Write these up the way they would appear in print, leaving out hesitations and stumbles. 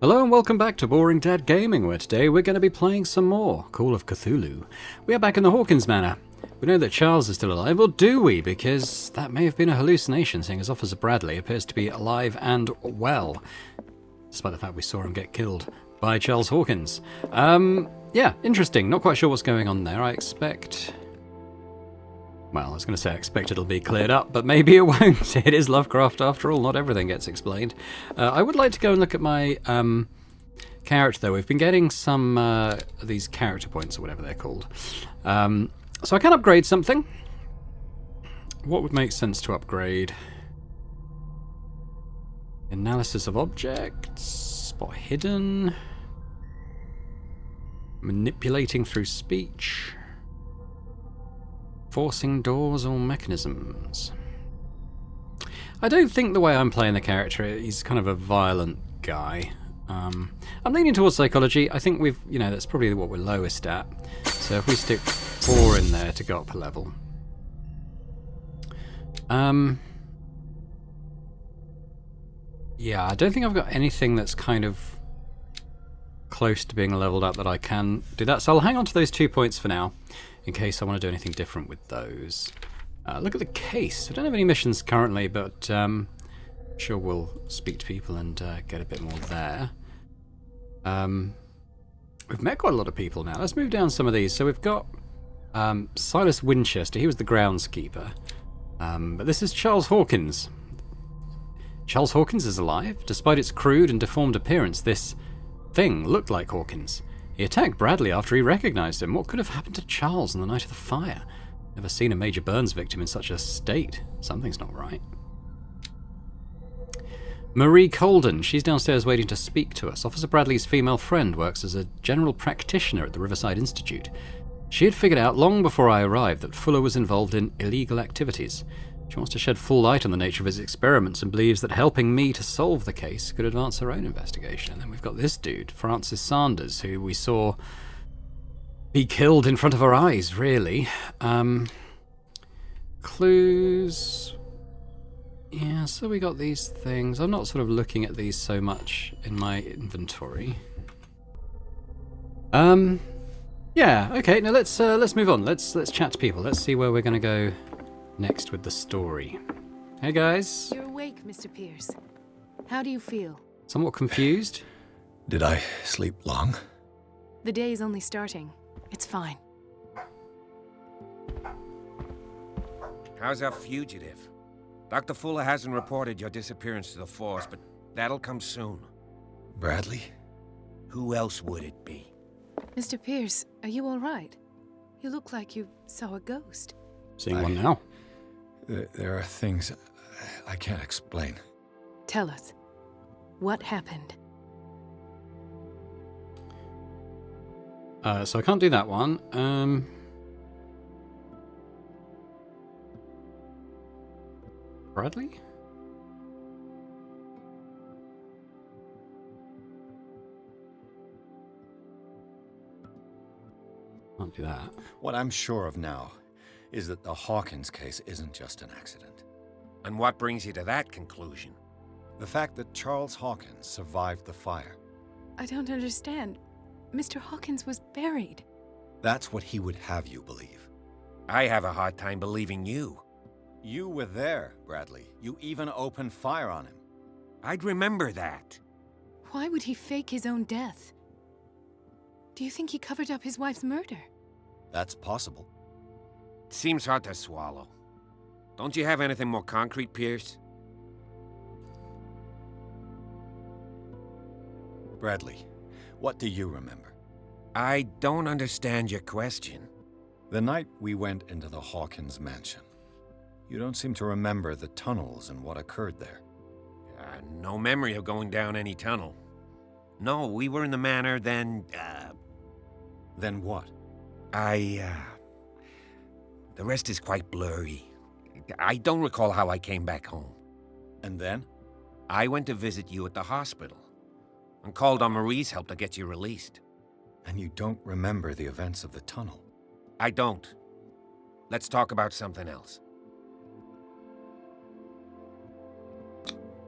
Hello and welcome back to Boring Dad Gaming, where today we're going to be playing some more Call of Cthulhu. We are back in the Hawkins Manor. We know that Charles is still alive, or do we? Because that may have been a hallucination, seeing as Officer Bradley appears to be alive and well, despite the fact we saw him get killed by Charles Hawkins. Yeah, interesting. Not quite sure what's going on there. I expect... Well, I was going to say I expect it'll be cleared up, but maybe it won't. It is Lovecraft after all, not everything gets explained. I would like to go and look at my character, though. We've been getting some of these character points, or whatever they're called. So I can upgrade something. What would make sense to upgrade? Analysis of objects, spot hidden, manipulating through speech, forcing doors or mechanisms. I don't think the way I'm playing the character, he's kind of a violent guy. I'm leaning towards psychology. I think we've, that's probably what we're lowest at. So if we stick 4 in there to go up a level. Yeah, I don't think I've got anything that's kind of close to being leveled up that I can do that. So I'll hang on to those 2 points for now, in case I want to do anything different with those. Look at the case. I don't have any missions currently, but I'm sure we'll speak to people and get a bit more there. We've met quite a lot of people now. Let's move down some of these. So we've got Silas Winchester. He was the groundskeeper. But this is Charles Hawkins. Charles Hawkins is alive. Despite its crude and deformed appearance, this thing looked like Hawkins. He attacked Bradley after he recognized him. What could have happened to Charles on the night of the fire? Never seen a major burns victim in such a state. Something's not right. Marie Colden. She's downstairs waiting to speak to us. Officer Bradley's female friend works as a general practitioner at the Riverside Institute. She had figured out long before I arrived that Fuller was involved in illegal activities. She wants to shed full light on the nature of his experiments and believes that helping me to solve the case could advance her own investigation. And then we've got this dude, Francis Sanders, who we saw be killed in front of our eyes, really. Clues... Yeah, so we got these things. I'm not sort of looking at these so much in my inventory. Yeah, okay, now let's move on. Let's chat to people. Let's see where we're going to go next with the story. Hey guys. You're awake, Mr. Pierce. How do you feel? Somewhat confused. Did I sleep long? The day is only starting. It's fine. How's our fugitive? Dr. Fuller hasn't reported your disappearance to the force, but that'll come soon. Bradley? Who else would it be? Mr. Pierce, are you all right? You look like you saw a ghost. Seeing one now. There are things I can't explain. Tell us. What happened? So I can't do that one. Bradley? Can't do that. What I'm sure of now is that the Hawkins case isn't just an accident. And what brings you to that conclusion? The fact that Charles Hawkins survived the fire. I don't understand. Mr. Hawkins was buried. That's what he would have you believe. I have a hard time believing you. You were there, Bradley. You even opened fire on him. I'd remember that. Why would he fake his own death? Do you think he covered up his wife's murder? That's possible. It seems hard to swallow. Don't you have anything more concrete, Pierce? Bradley, what do you remember? I don't understand your question. The night we went into the Hawkins mansion. You don't seem to remember the tunnels and what occurred there. No memory of going down any tunnel. No, we were in the manor, then, Then what? The rest is quite blurry. I don't recall how I came back home. And then? I went to visit you at the hospital and called on Marie's help to get you released. And you don't remember the events of the tunnel? I don't. Let's talk about something else.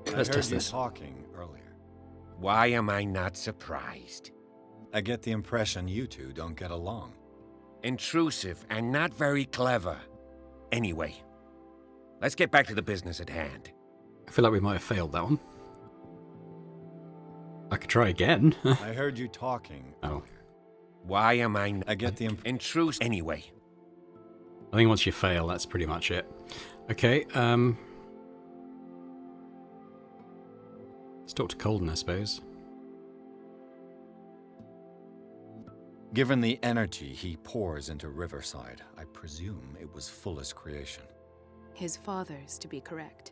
Let's I heard test you this. talking earlier. Why am I not surprised? I get the impression you two don't get along. Intrusive and not very clever. Anyway, let's get back to the business at hand. I feel like we might have failed that one. I could try again. I heard you talking. Oh. Why am I I get the intrusive? Anyway, I think once you fail, that's pretty much it. Okay, let's talk to Colden, I suppose. Given the energy he pours into Riverside, I presume it was Fuller's creation. His father's, to be correct.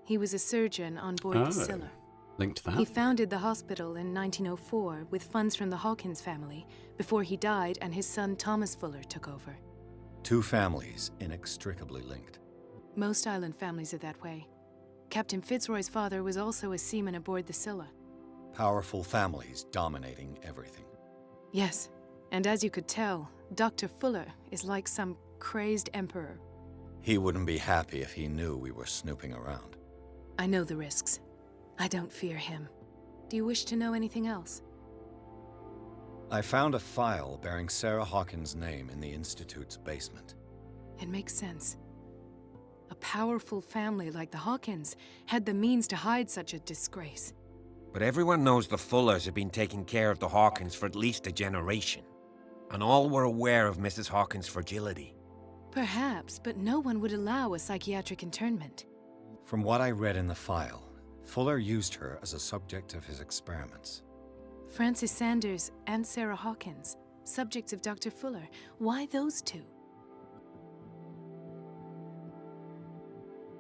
He was a surgeon on board Oh. the Scylla. Linked to He that. founded the hospital in 1904 with funds from the Hawkins family before he died and his son Thomas Fuller took over. Two families inextricably linked. Most island families are that way. Captain Fitzroy's father was also a seaman aboard the Scylla. Powerful families dominating everything. Yes, and as you could tell, Dr. Fuller is like some crazed emperor. He wouldn't be happy if he knew we were snooping around. I know the risks. I don't fear him. Do you wish to know anything else? I found a file bearing Sarah Hawkins' name in the Institute's basement. It makes sense. A powerful family like the Hawkins had the means to hide such a disgrace. but everyone knows the Fullers have been taking care of the Hawkins for at least a generation. And all were aware of Mrs. Hawkins' fragility. Perhaps, but no one would allow a psychiatric internment. From what I read in the file, Fuller used her as a subject of his experiments. Francis Sanders and Sarah Hawkins, subjects of Dr. Fuller. Why those two?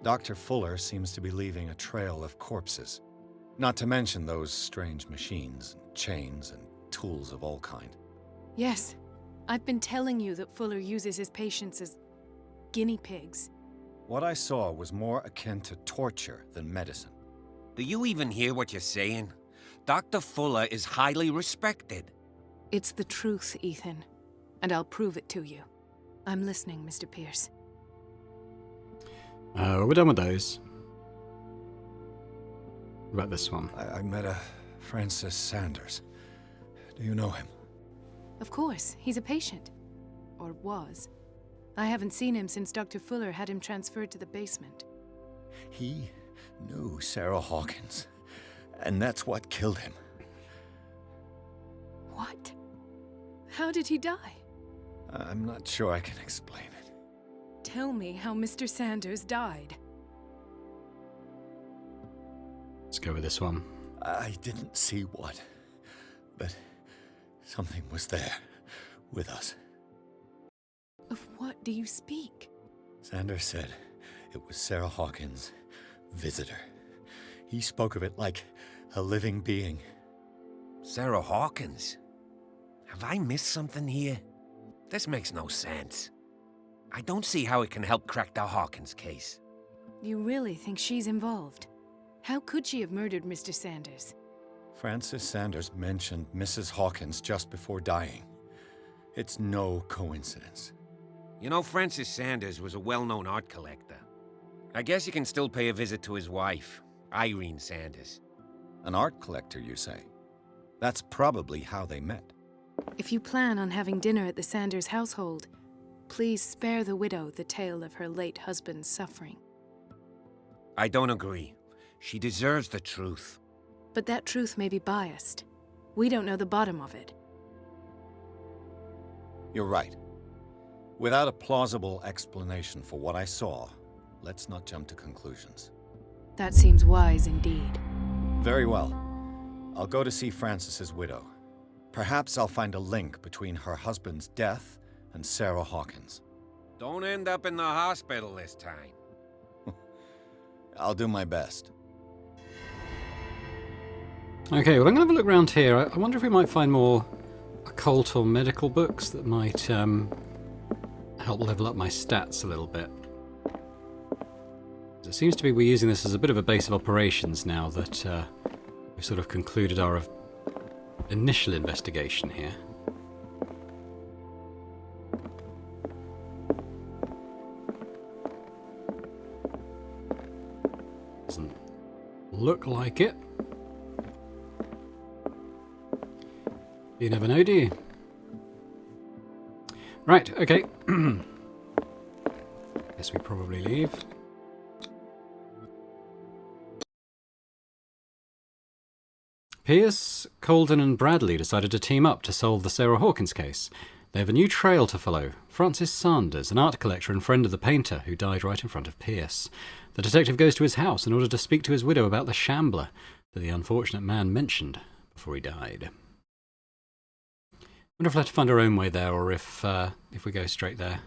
Dr. Fuller seems to be leaving a trail of corpses. Not to mention those strange machines, chains, and tools of all kind. Yes, I've been telling you that Fuller uses his patients as guinea pigs. What I saw was more akin to torture than medicine. Do you even hear what you're saying? Dr. Fuller is highly respected. It's the truth, Ethan, and I'll prove it to you. I'm listening, Mr. Pierce. We're done with those. What about this one? I met a Francis Sanders. Do you know him? Of course, he's a patient. Or was. I haven't seen him since Dr. Fuller had him transferred to the basement. He knew Sarah Hawkins, and that's what killed him. What? How did he die? I'm not sure I can explain it. Tell me how Mr. Sanders died. Let's go with this one. I didn't see what, but something was there with us. Of what do you speak? Sanders said it was Sarah Hawkins' visitor. He spoke of it like a living being. Sarah Hawkins? Have I missed something here? This makes no sense. I don't see how it can help crack the Hawkins case. You really think she's involved? How could she have murdered Mr. Sanders? Francis Sanders mentioned Mrs. Hawkins just before dying. It's no coincidence. You know, Francis Sanders was a well-known art collector. I guess you can still pay a visit to his wife, Irene Sanders. An art collector, you say? That's probably how they met. If you plan on having dinner at the Sanders household, please spare the widow the tale of her late husband's suffering. I don't agree. She deserves the truth. But that truth may be biased. We don't know the bottom of it. You're right. Without a plausible explanation for what I saw, let's not jump to conclusions. That seems wise indeed. Very well. I'll go to see Francis's widow. Perhaps I'll find a link between her husband's death and Sarah Hawkins. Don't end up in the hospital this time. I'll do my best. Okay, well I'm going to have a look around here. I wonder if we might find more occult or medical books that might help level up my stats a little bit. It seems to be we're using this as a bit of a base of operations now that we've sort of concluded our initial investigation here. Doesn't look like it. You never know, do you? Right, okay. Guess we probably leave. Pierce, Colden and Bradley decided to team up to solve the Sarah Hawkins case. They have a new trail to follow. Francis Sanders, an art collector and friend of the painter who died right in front of Pierce. The detective goes to his house in order to speak to his widow about the Shambler that the unfortunate man mentioned before he died. I wonder if we'll have to find our own way there, or if we go straight there.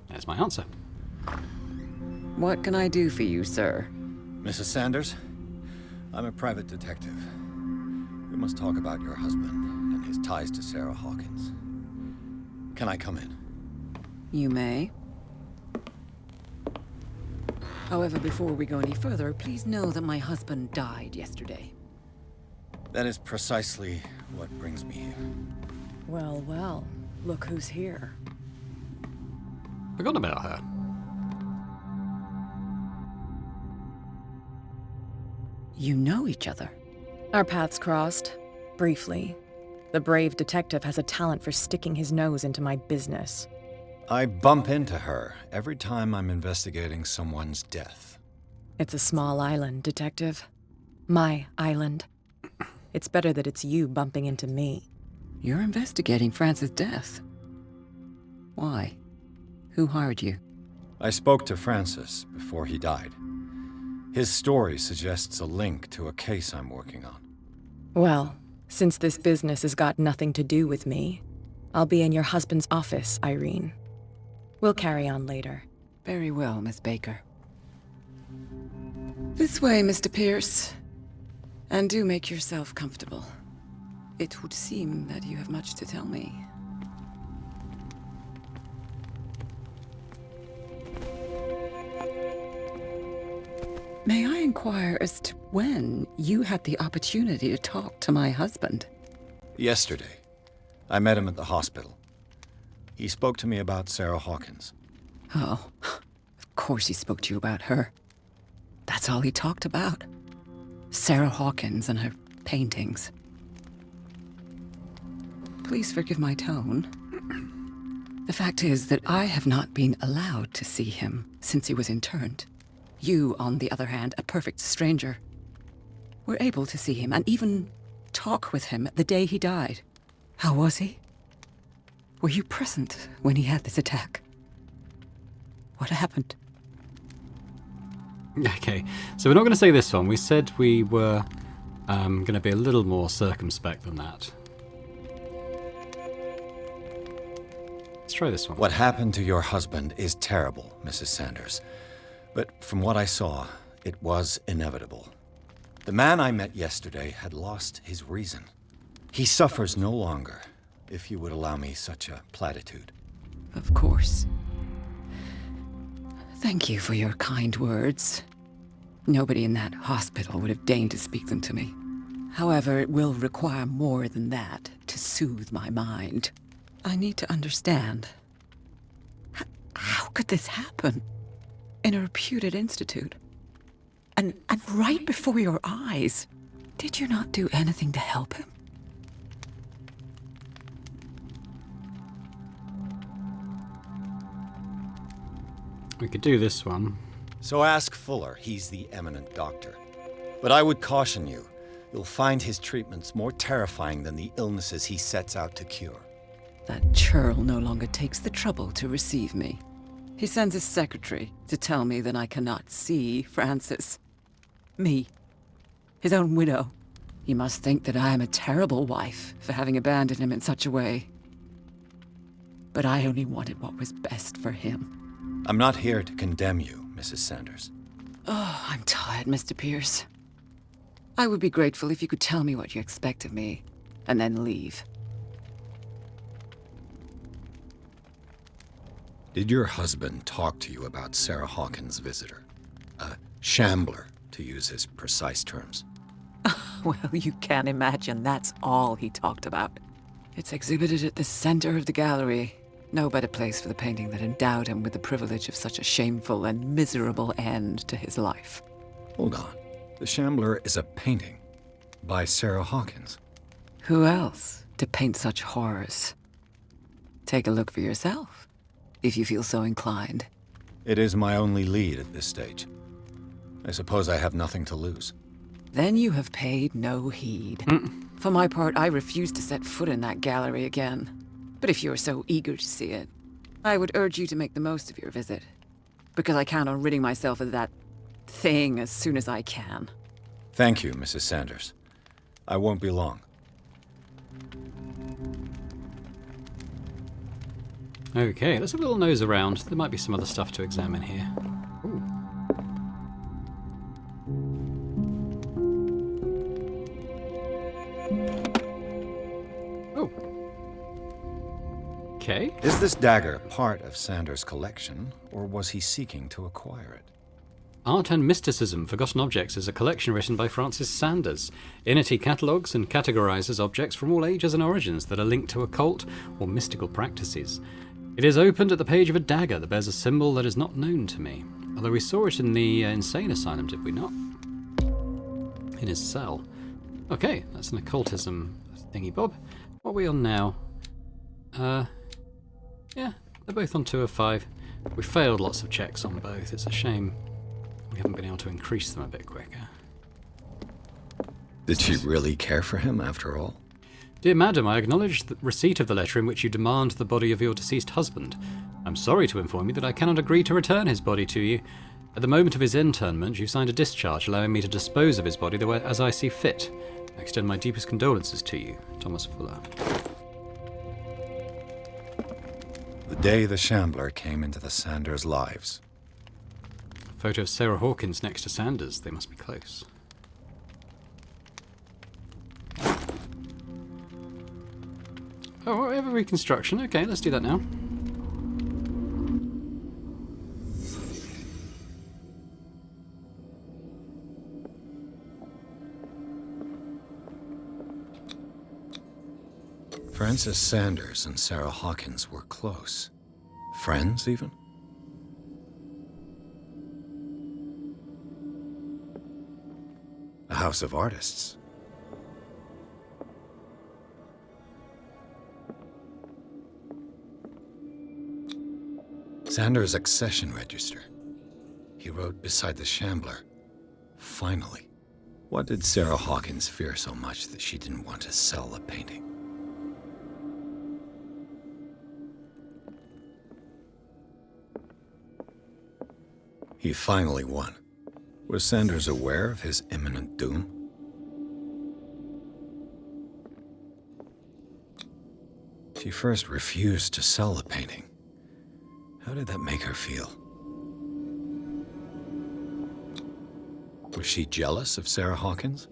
There's my answer. What can I do for you, sir? Mrs. Sanders, I'm a private detective. We must talk about your husband and his ties to Sarah Hawkins. Can I come in? You may. However, before we go any further, please know that my husband died yesterday. That is precisely what brings me here. Well, well, look who's here. Forgot about her. You know each other. Our paths crossed, briefly. The brave detective has a talent for sticking his nose into my business. I bump into her every time I'm investigating someone's death. It's a small island, detective. My island. It's better that it's you bumping into me. You're investigating Francis' death. Why? Who hired you? I spoke to Francis before he died. His story suggests a link to a case I'm working on. Well, since this business has got nothing to do with me, I'll be in your husband's office, Irene. We'll carry on later. Very well, Miss Baker. This way, Mr. Pierce. And do make yourself comfortable. It would seem that you have much to tell me. May I inquire as to when you had the opportunity to talk to my husband? Yesterday, I met him at the hospital. He spoke to me about Sarah Hawkins. Oh, of course he spoke to you about her. That's all he talked about. Sarah Hawkins and her paintings. Please forgive my tone. The fact is that I have not been allowed to see him since he was interned. You, on the other hand, a perfect stranger, were able to see him and even talk with him the day he died. How was he? Were you present when he had this attack? What happened? Okay, so we're not going to say this one. We said we were going to be a little more circumspect than that. Let's try this one. What happened to your husband is terrible, Mrs. Sanders. But from what I saw, it was inevitable. The man I met yesterday had lost his reason. He suffers no longer, if you would allow me such a platitude. Of course. Thank you for your kind words. Nobody in that hospital would have deigned to speak them to me. However, it will require more than that to soothe my mind. I need to understand. How could this happen? In a reputed institute. And right before your eyes. Did you not do anything to help him? We could do this one. So ask Fuller, he's the eminent doctor. But I would caution you, you'll find his treatments more terrifying than the illnesses he sets out to cure. That churl no longer takes the trouble to receive me. He sends his secretary to tell me that I cannot see Francis. Me. His own widow. He must think that I am a terrible wife for having abandoned him in such a way. But I only wanted what was best for him. I'm not here to condemn you, Mrs. Sanders. Oh, I'm tired, Mr. Pierce. I would be grateful if you could tell me what you expect of me, and then leave. Did your husband talk to you about Sarah Hawkins' visitor? A shambler, to use his precise terms. Well, you can imagine that's all he talked about. It's exhibited at the center of the gallery. No better place for the painting that endowed him with the privilege of such a shameful and miserable end to his life. Hold on. The Shambler is a painting by Sarah Hawkins. Who else to paint such horrors? Take a look for yourself, if you feel so inclined. It is my only lead at this stage. I suppose I have nothing to lose. Then you have paid no heed. For my part, I refuse to set foot in that gallery again. But if you are so eager to see it, I would urge you to make the most of your visit. Because I count on ridding myself of that thing as soon as I can. Thank you, Mrs. Sanders. I won't be long. Okay, let's have a little nose around. There might be some other stuff to examine here. Ooh. Oh. Okay. Is this dagger part of Sanders' collection, or was he seeking to acquire it? Art and Mysticism, Forgotten Objects is a collection written by Francis Sanders. In it he catalogues and categorizes objects from all ages and origins that are linked to occult or mystical practices. It is opened at the page of a dagger that bears a symbol that is not known to me, although we saw it in the insane asylum, did we not? In his cell. Okay, that's an occultism thingy-bob. What are we on now? Yeah, they're both on 2 of 5. We failed lots of checks on both. It's a shame we haven't been able to increase them a bit quicker. Did she really care for him, after all? Dear Madam, I acknowledge the receipt of the letter in which you demand the body of your deceased husband. I'm sorry to inform you that I cannot agree to return his body to you. At the moment of his internment, you signed a discharge allowing me to dispose of his body the way as I see fit. I extend my deepest condolences to you, Thomas Fuller. The day the Shambler came into the Sanders' lives. Photo of Sarah Hawkins next to Sanders. They must be close. Oh, we have a reconstruction. Okay, let's do that now. Francis Sanders and Sarah Hawkins were close. Friends, even? A house of artists. Sanders' accession register. He wrote beside the Shambler, "Finally." What did Sarah Hawkins fear so much that she didn't want to sell the painting? He finally won. Was Sanders aware of his imminent doom? She first refused to sell the painting. How did that make her feel? Was she jealous of Sarah Hawkins?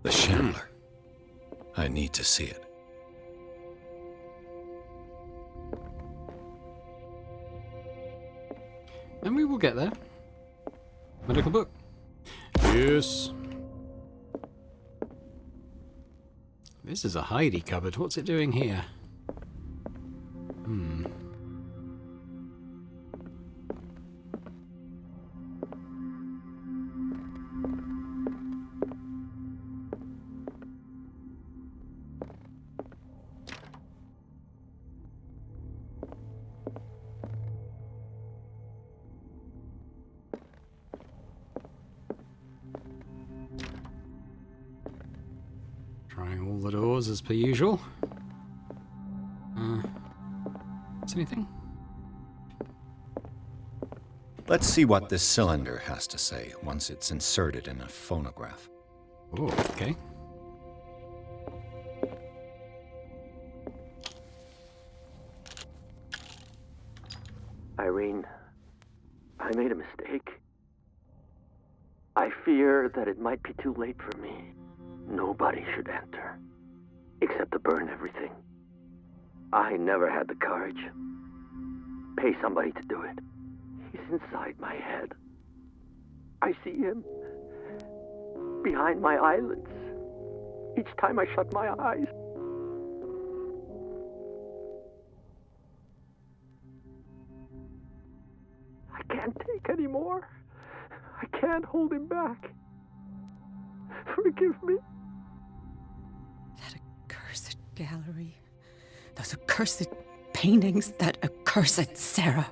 The Shambler. I need to see it. And we will get there. Medical book. Yes. This is a hidey cupboard. What's it doing here? Trying all the doors as per usual. Is anything? Let's see what this cylinder has to say once it's inserted in a phonograph. Oh, okay. Irene, I made a mistake. I fear that it might be too late for me. Nobody should enter, except to burn everything. I never had the courage. Pay somebody to do it. He's inside my head. I see him behind my eyelids. Each time I shut my eyes, can't hold him back. Forgive me. That accursed gallery. Those accursed paintings. That accursed Sarah.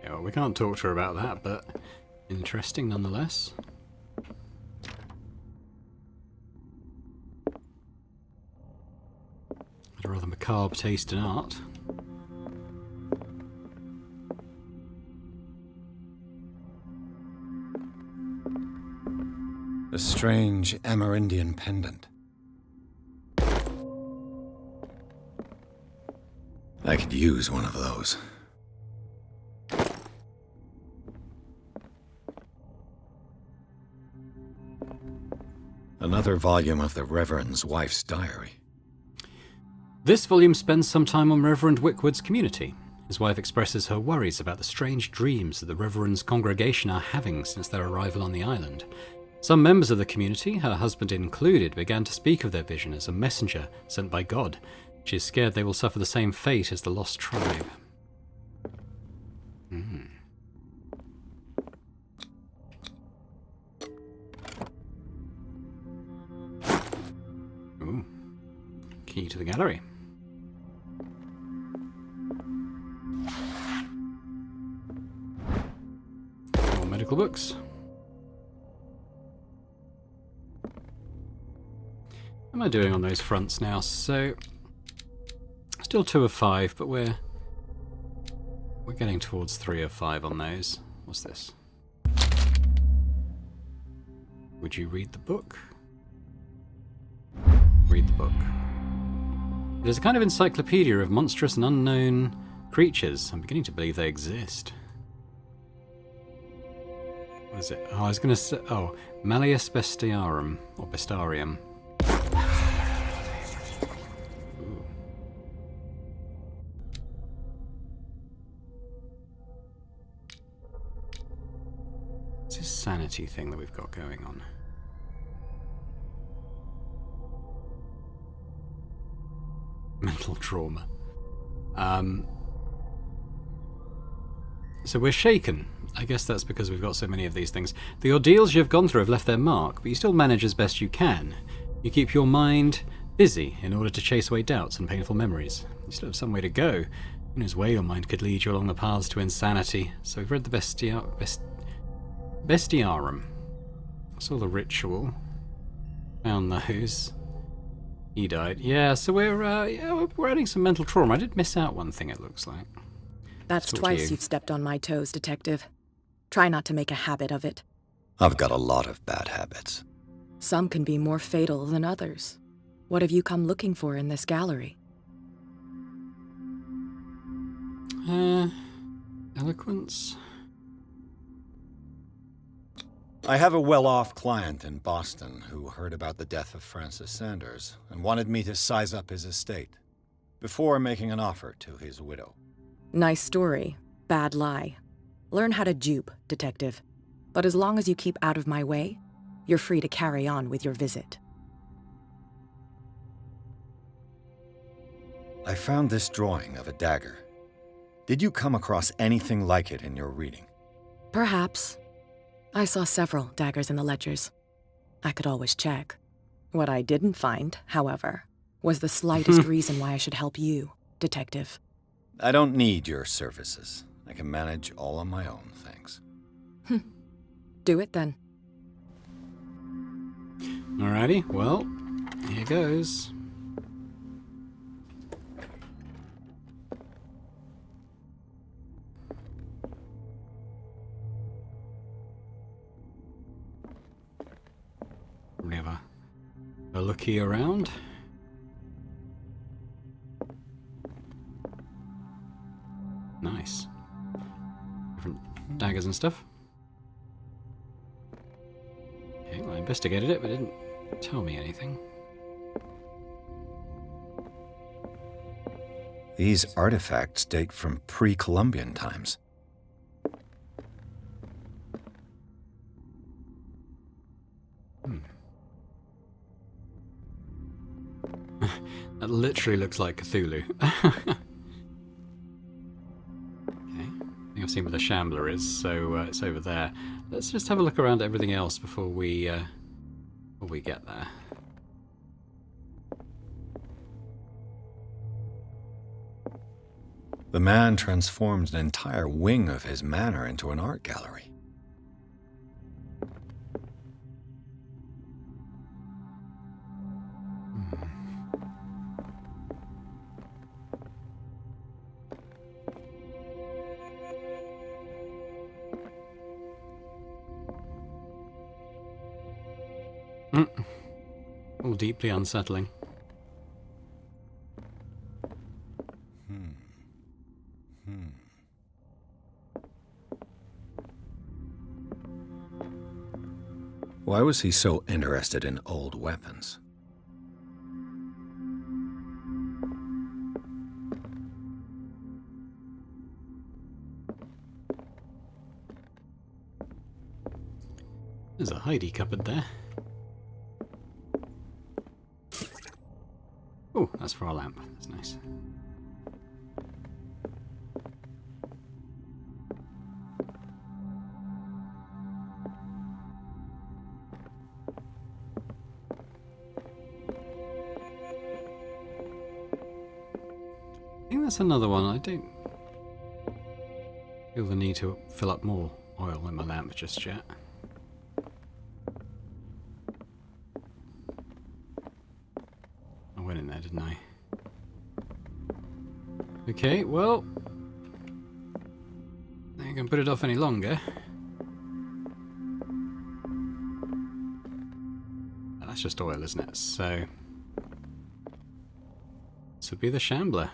Yeah, well, we can't talk to her about that, but interesting nonetheless. Had a rather macabre taste in art. A strange Amerindian pendant. I could use one of those. Another volume of the Reverend's wife's diary. This volume spends some time on Reverend Wickwood's community. His wife expresses her worries about the strange dreams that the Reverend's congregation are having since their arrival on the island. Some members of the community, her husband included, began to speak of their vision as a messenger sent by God. She is scared they will suffer the same fate as the lost tribe. Ooh. Key to the gallery. More medical books. What am I doing on those fronts now? So, still 2 of 5, but we're getting towards 3 of 5 on those. What's this? Would you read the book? Read the book. It is a kind of encyclopedia of monstrous and unknown creatures. I'm beginning to believe they exist. What is it? Oh, I was going to say... Oh, Malleus Bestiarum, or Bestarium. Ooh. What's this sanity thing that we've got going on? Mental trauma. So we're shaken. I guess that's because we've got so many of these things. The ordeals you've gone through have left their mark, but you still manage as best you can. You keep your mind busy in order to chase away doubts and painful memories. You still have some way to go. Who knows where your mind could lead you along the paths to insanity. So we've read the Bestiarum. Saw the ritual. Found those. He died. Yeah, so we're adding some mental trauma. I did miss out one thing, it looks like. That's twice you've stepped on my toes, Detective. Try not to make a habit of it. I've got a lot of bad habits. Some can be more fatal than others. What have you come looking for in this gallery? Eloquence? I have a well-off client in Boston who heard about the death of Francis Sanders and wanted me to size up his estate before making an offer to his widow. Nice story. Bad lie. Learn how to dupe, Detective. But as long as you keep out of my way, you're free to carry on with your visit. I found this drawing of a dagger. Did you come across anything like it in your reading? Perhaps. I saw several daggers in the ledgers. I could always check. What I didn't find, however, was the slightest reason why I should help you, Detective. I don't need your services. I can manage all on my own, thanks. Do it then. Alrighty, well, here goes. We have a looky around. Nice. Different daggers and stuff. Okay, well, I investigated it, but it didn't tell me anything. These artifacts date from pre-Columbian times. That literally looks like Cthulhu. Okay. Anything of I've seen where the Shambler is, so it's over there. Let's just have a look around at everything else before we get there. The man transformed an entire wing of his manor into an art gallery. All deeply unsettling. Why was he so interested in old weapons? There's a Heidi cupboard there. Oh, that's for our lamp. That's nice. I think that's another one. I don't feel the need to fill up more oil in my lamp just yet. I went in there, didn't I? Okay, well, I ain't gonna put it off any longer. That's just oil, isn't it? So this would be the Shambler.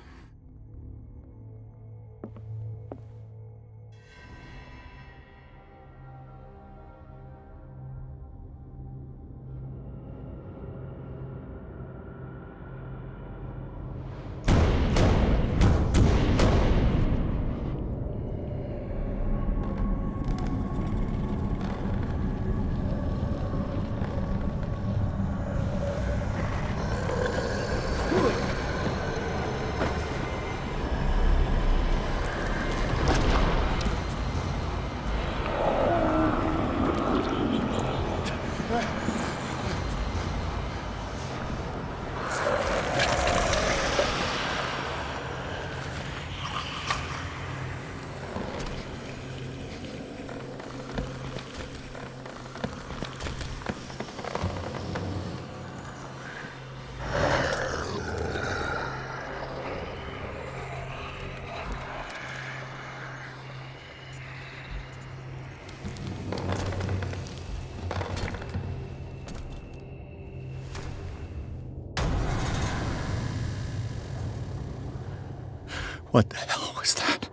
What the hell was that?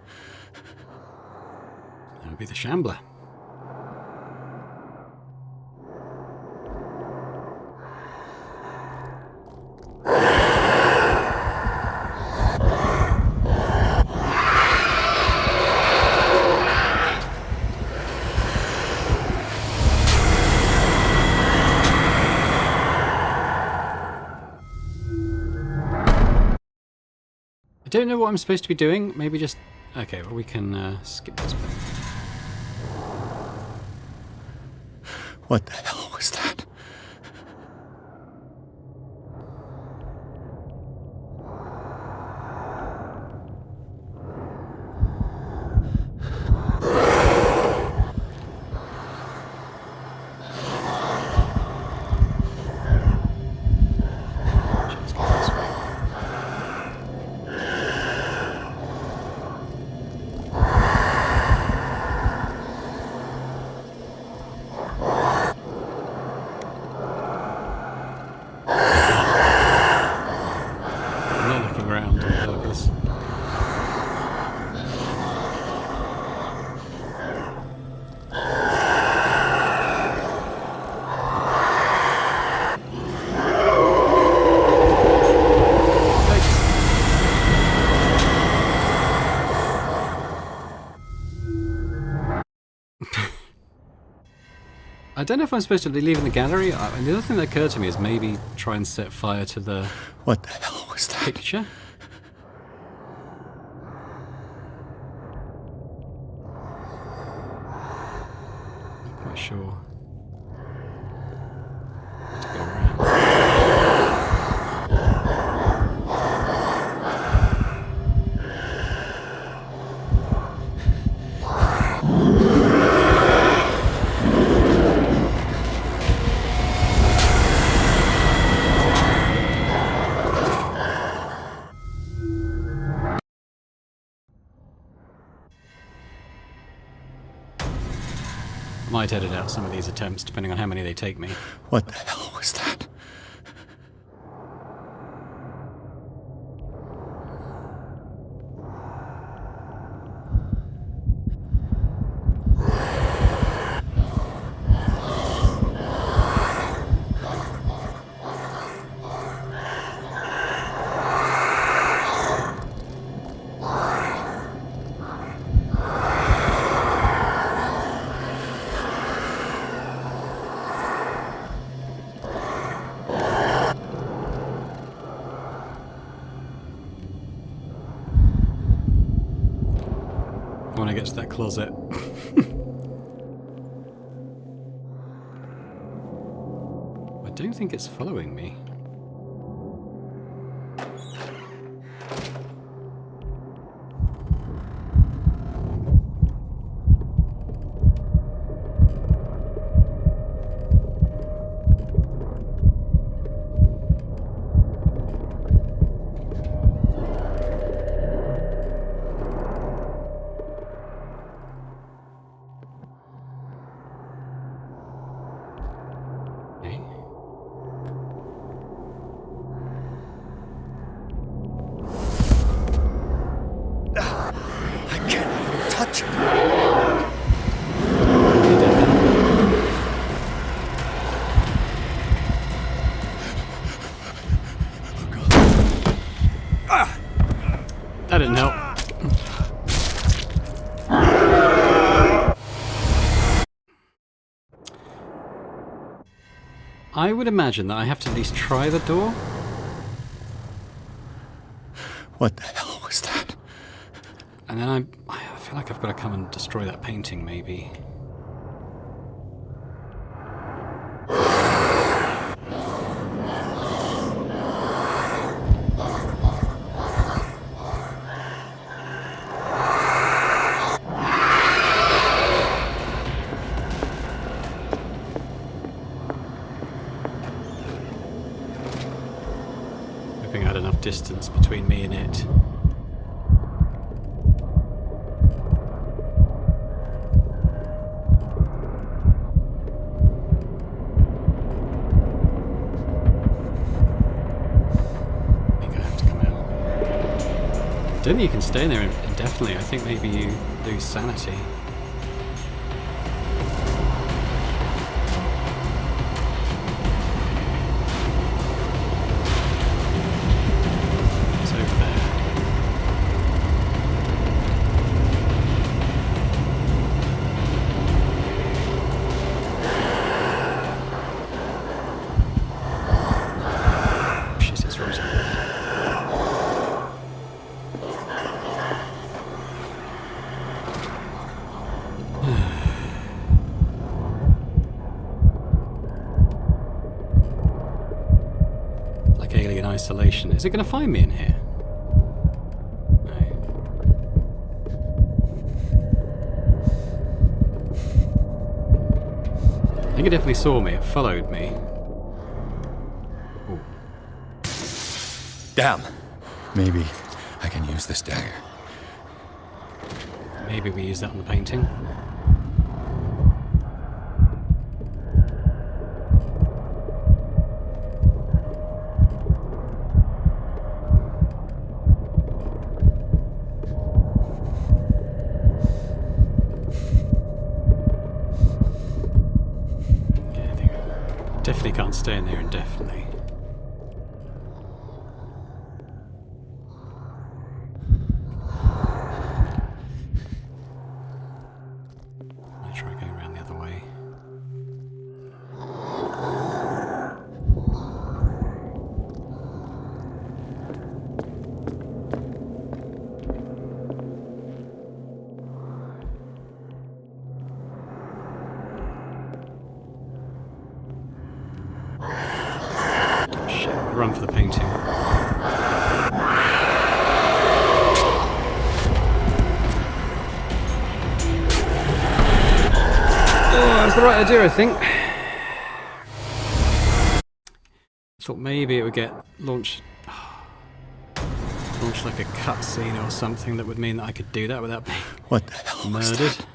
That would be the Shambler. I don't know what I'm supposed to be doing. Maybe just... Okay, well we can skip this bit. What the hell was that? Let's go this way. I'm not looking around on purpose. I don't know if I'm supposed to be leaving the gallery. And the other thing that occurred to me is maybe try and set fire to the What the hell was that? picture. might edit out some of these attempts, depending on how many they take me. What the hell was that? When I get to that closet. I don't think it's following me. That didn't help. I would imagine that I have to at least try the door. What the hell was that? And then I feel like I've got to come and destroy that painting, maybe. Hoping I had enough distance between me and it. I don't think you can stay in there indefinitely. I think maybe you lose sanity. It's over there. Shit, it's right over there. Alien isolation. Is it going to find me in here? No. I think it definitely saw me. It followed me. Ooh. Damn. Maybe I can use this dagger. Maybe we use that on the painting. Definitely can't stay in there indefinitely. I'll try going around the other way. Run for the painting. Oh, that's the right idea, I think. Thought maybe it would get launched like a cutscene or something that would mean that I could do that without being What the hell was murdered. that?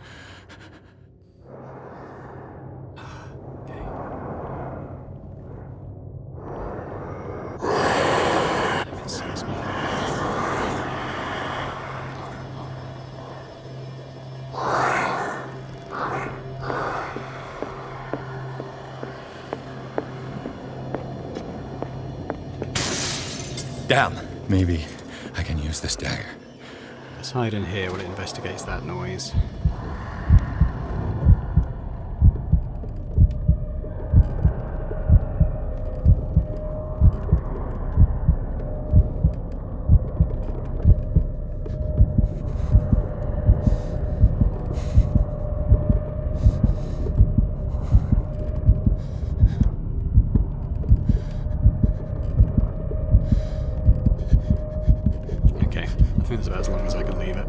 Damn. Maybe I can use this dagger. Let's hide in here while it investigates that noise. I think that's about as long as I can leave it.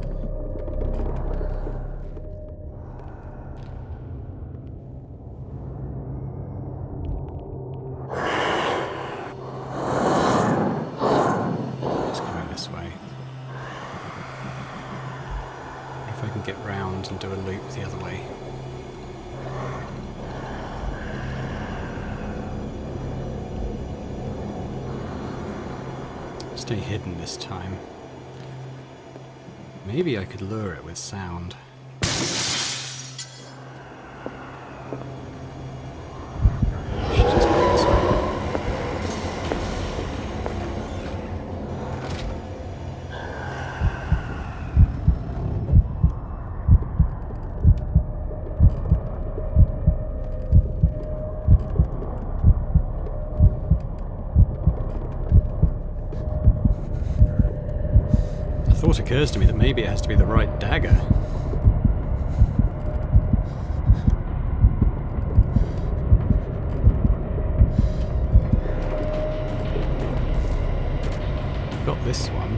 It's coming this way. If I can get round and do a loop the other way. Stay hidden this time. Maybe I could lure it with sound. The thought occurs to me that maybe it has to be the right dagger. Got this one.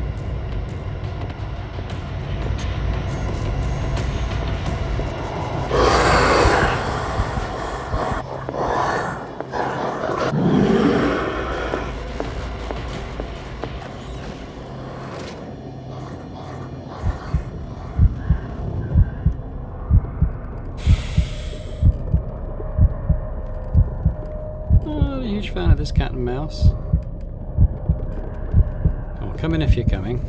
Huge fan of this cat and mouse. Oh, come in if you're coming.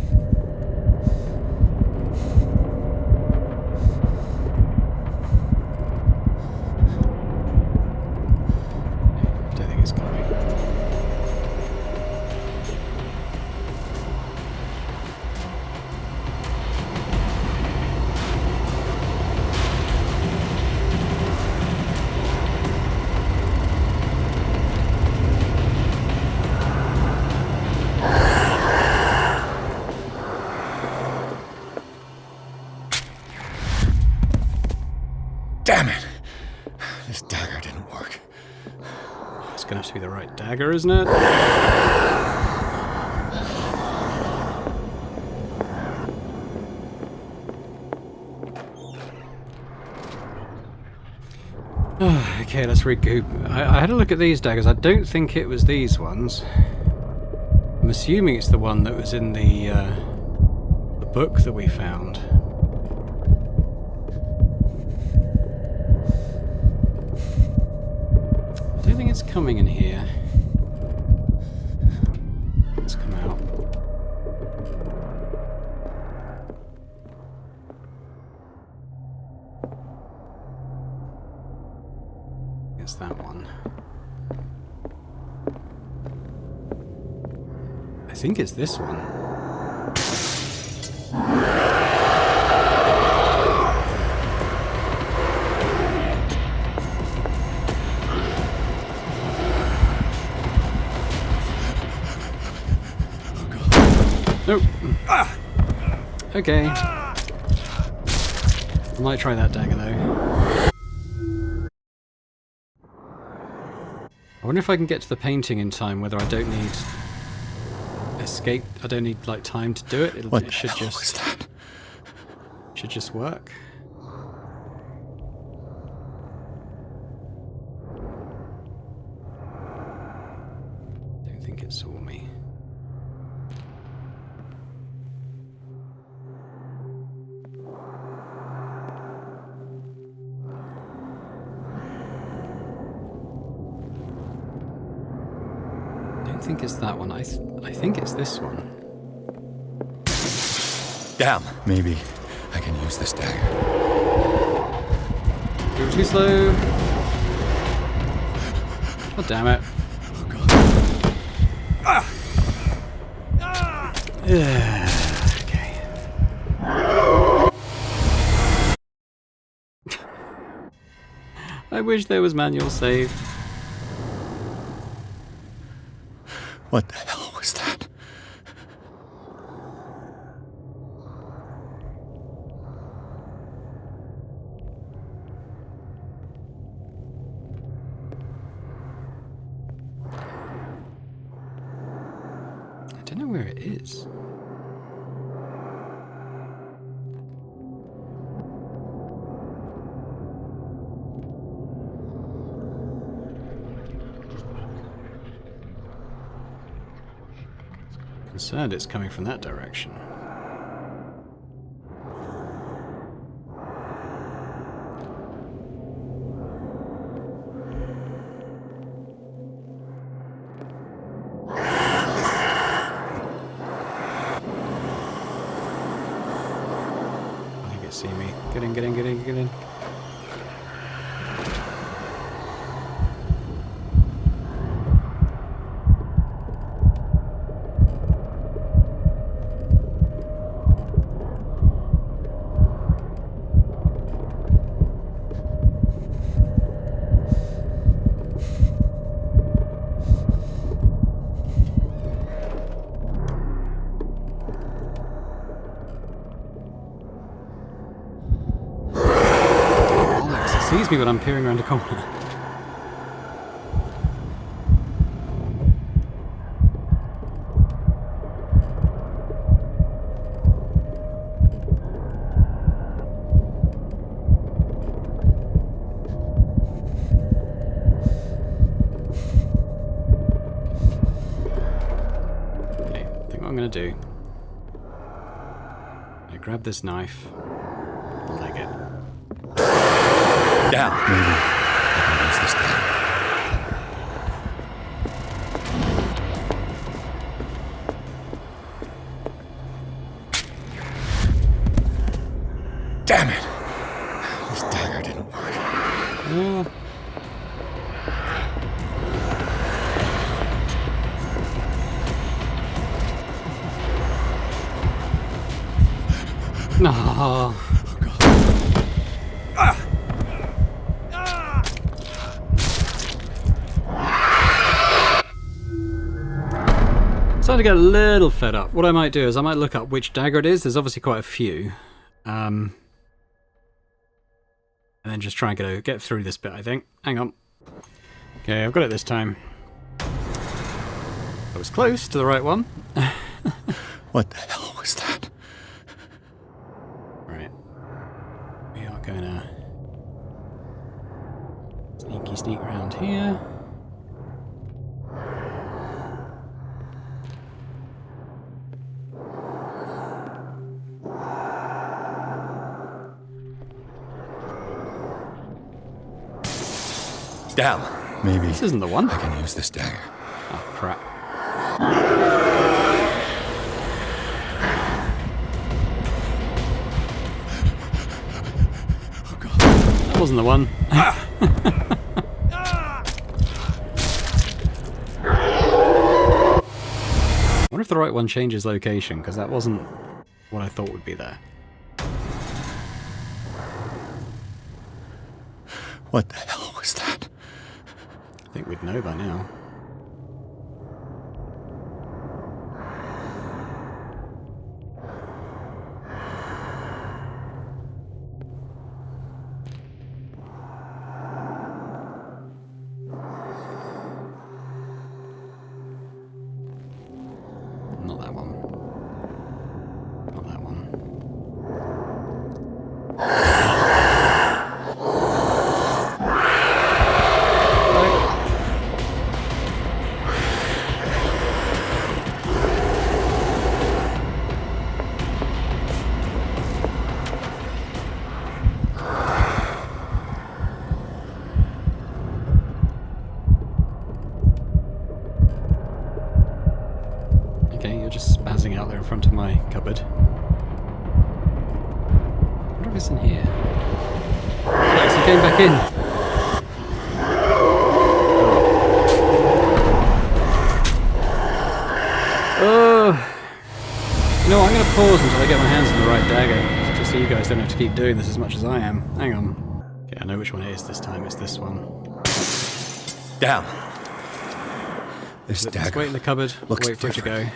Don't think it's coming. Damn it! This dagger didn't work. It's gonna have to be the right dagger, isn't it? Okay, let's recoup. I had a look at these daggers. I don't think it was these ones. I'm assuming it's the one that was in the book that we found. I don't think it's coming in here. Let's come out. It's that one. I think it's this one. Nope. Okay. I might try that dagger though. I wonder if I can get to the painting in time, whether I don't need escape. I don't need like time to do it. It should just should just work. Don't think it saw me. I think it's that one. I think it's this one. Damn. Maybe I can use this dagger. You're too slow. Oh, damn it. Okay. I wish there was manual save. What the hell was that? I don't know where it is. Concerned it's coming from that direction. I think it's seeing me. Get in, get in, get in, get in. Sees me when I'm peering around a corner. Okay, I think what I'm going to do. I'm going to grab this knife, leg it. Down. Maybe I can use this down. Damn it! This dagger didn't work. No. Starting to get a little fed up. What I might do is I might look up which dagger it is. There's obviously quite a few. And then just try and get through this bit, I think. Hang on. Okay, I've got it this time. I was close to the right one. What the hell was that? Right. We are going to sneak around here. Down. Maybe This isn't the one. I can use this dagger. Oh, crap. That wasn't the one. I wonder if the right one changes location, because that wasn't what I thought would be there. What the hell was that? I think we'd know by now. Not that one. Not that one. Okay, you're just spazzing out there in front of my cupboard. I wonder if it's in here. Alex, you came back in. Oh. pause until I get my hands on the right dagger, just so you guys don't have to keep doing this as much as I am. Hang on. Okay, I know which one it is this time. It's this one. Damn. This Just dagger wait in the cupboard. looks Wait for it to go. different.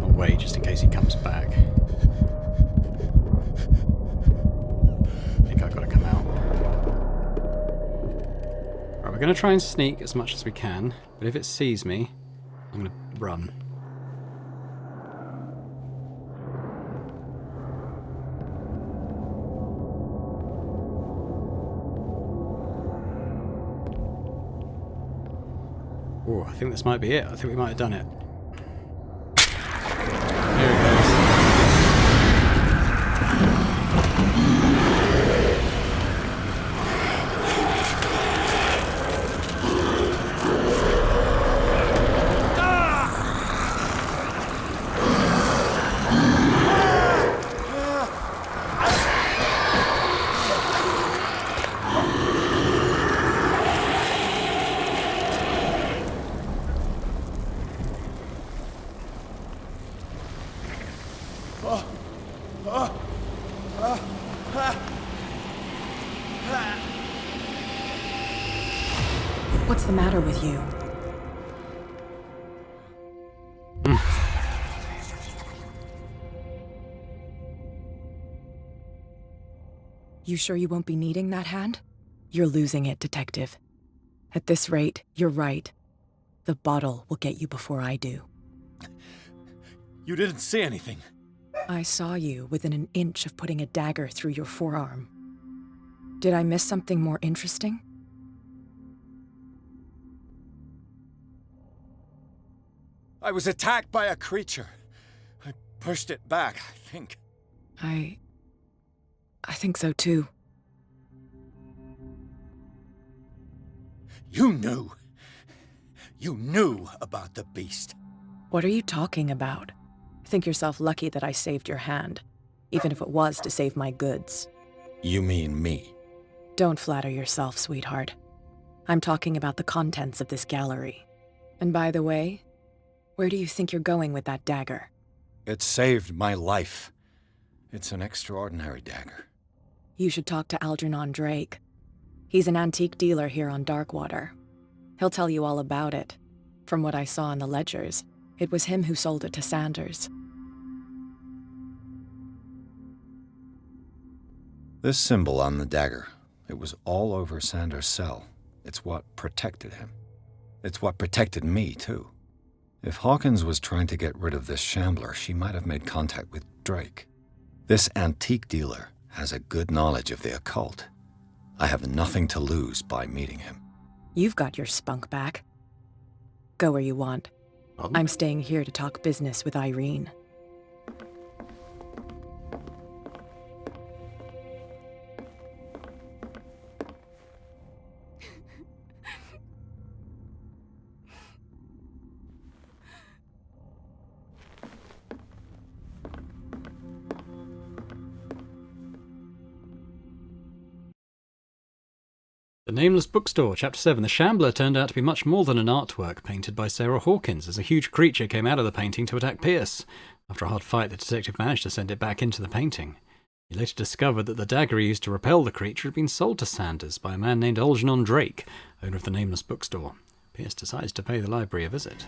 I'll wait just in case he comes back. I think I've got to come out. Right, we're going to try and sneak as much as we can, but if it sees me, I'm going to run. Oh, I think this might be it. I think we might have done it. There it goes. What's the matter with you? You sure you won't be needing that hand? You're losing it, Detective. At this rate, you're right. The bottle will get you before I do. You didn't see anything. I saw you within an inch of putting a dagger through your forearm. Did I miss something more interesting? I was attacked by a creature. I pushed it back, I think. I think so too. You knew. You knew about the beast. What are you talking about? Think yourself lucky that I saved your hand, even if it was to save my goods. You mean me? Don't flatter yourself, sweetheart. I'm talking about the contents of this gallery. And by the way, where do you think you're going with that dagger? It saved my life. It's an extraordinary dagger. You should talk to Algernon Drake. He's an antique dealer here on Darkwater. He'll tell you all about it. From what I saw in the ledgers, it was him who sold it to Sanders. This symbol on the dagger, it was all over Sanders' cell. It's what protected him. It's what protected me, too. If Hawkins was trying to get rid of this Shambler, she might have made contact with Drake. This antique dealer has a good knowledge of the occult. I have nothing to lose by meeting him. You've got your spunk back. Go where you want. I'm staying here to talk business with Irene. The Nameless Bookstore, Chapter 7. The Shambler turned out to be much more than an artwork painted by Sarah Hawkins, as a huge creature came out of the painting to attack Pierce. After a hard fight, the detective managed to send it back into the painting. He later discovered that the dagger he used to repel the creature had been sold to Sanders by a man named Algernon Drake, owner of the Nameless Bookstore. Pierce decides to pay the library a visit.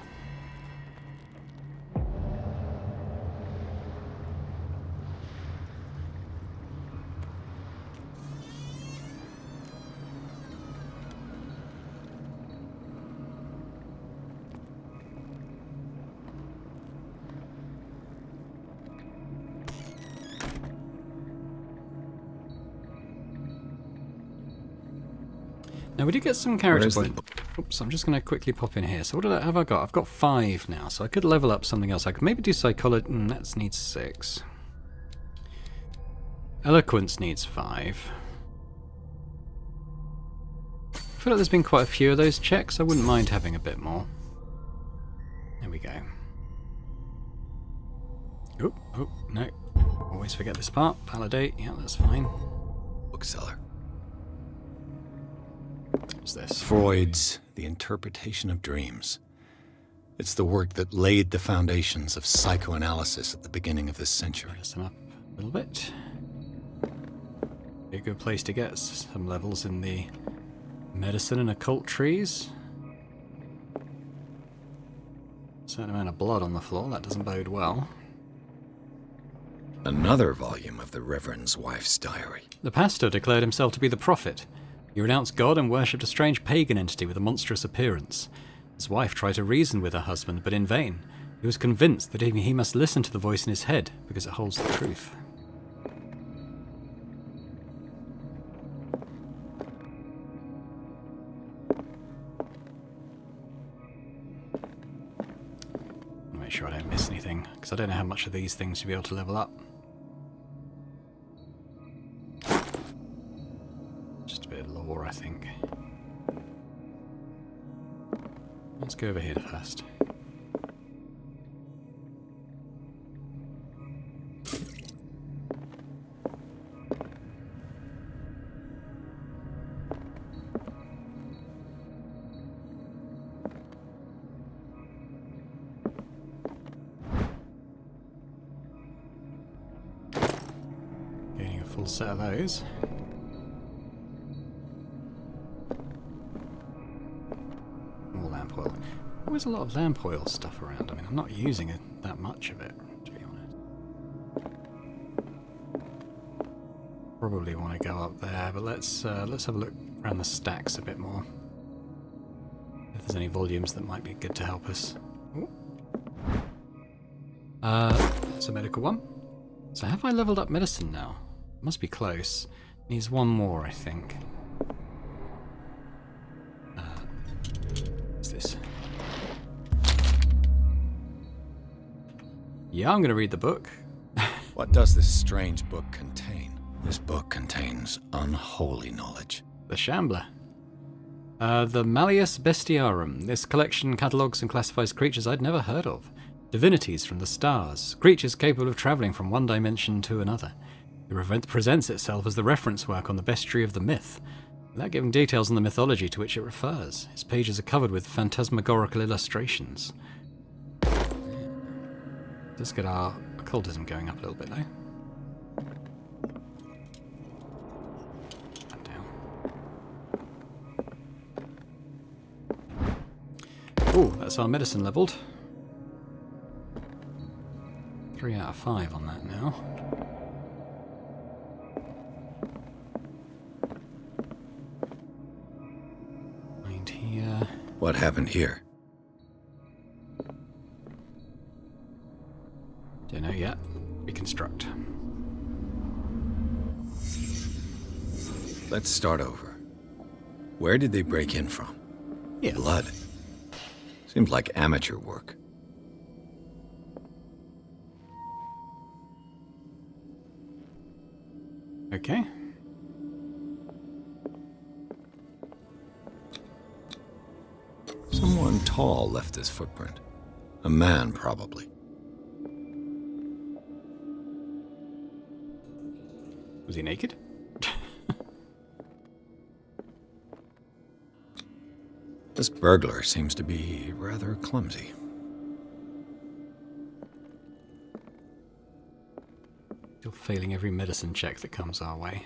Now we did get some character points. Oops, I'm just going to quickly pop in here. So what have I got? I've got 5 now, so I could level up something else. I could maybe do psychology. That needs 6. Eloquence needs 5. feel like there's been quite a few of those checks. I wouldn't mind having a bit more. There we go. Oh, no. Always forget this part. Validate. Yeah, that's fine. Bookseller. What's this? Freud's The Interpretation of Dreams. It's the work that laid the foundations of psychoanalysis at the beginning of this century. Listen up a little bit. Be a good place to get some levels in the medicine and occult trees. Certain amount of blood on the floor. That doesn't bode well. Another volume of the Reverend's wife's diary. The pastor declared himself to be the prophet. He renounced God and worshipped a strange pagan entity with a monstrous appearance. His wife tried to reason with her husband, but in vain. He was convinced that he must listen to the voice in his head, because it holds the truth. I'll make sure I don't miss anything, because I don't know how much of these things you'll be able to level up. Just a bit of lore, I think. Let's go over here first. Getting a full set of those. Always a lot of lamp oil stuff around. I mean, I'm not using it that much of it, to be honest. Probably want to go up there, but let's have a look around the stacks a bit more. If there's any volumes that might be good to help us. That's a medical one. So have I leveled up medicine now? Must be close. Needs one more, I think. What's this? Yeah, I'm going to read the book. What does this strange book contain? This book contains unholy knowledge. The Shambler. The Malleus Bestiarum. This collection catalogues and classifies creatures I'd never heard of. Divinities from the stars. Creatures capable of travelling from one dimension to another. It presents itself as the reference work on the bestiary of the myth, without giving details on the mythology to which it refers. Its pages are covered with phantasmagorical illustrations. Let's get our occultism going up a little bit though. That down. Oh, that's our medicine leveled. 3 out of 5 on that now. Mind here. What happened here? Don't know yet. Reconstruct. Let's start over. Where did they break in from? Yeah. Blood. Seems like amateur work. Okay. Someone tall left this footprint. A man, probably. Was he naked? This burglar seems to be rather clumsy. Still failing every medicine check that comes our way.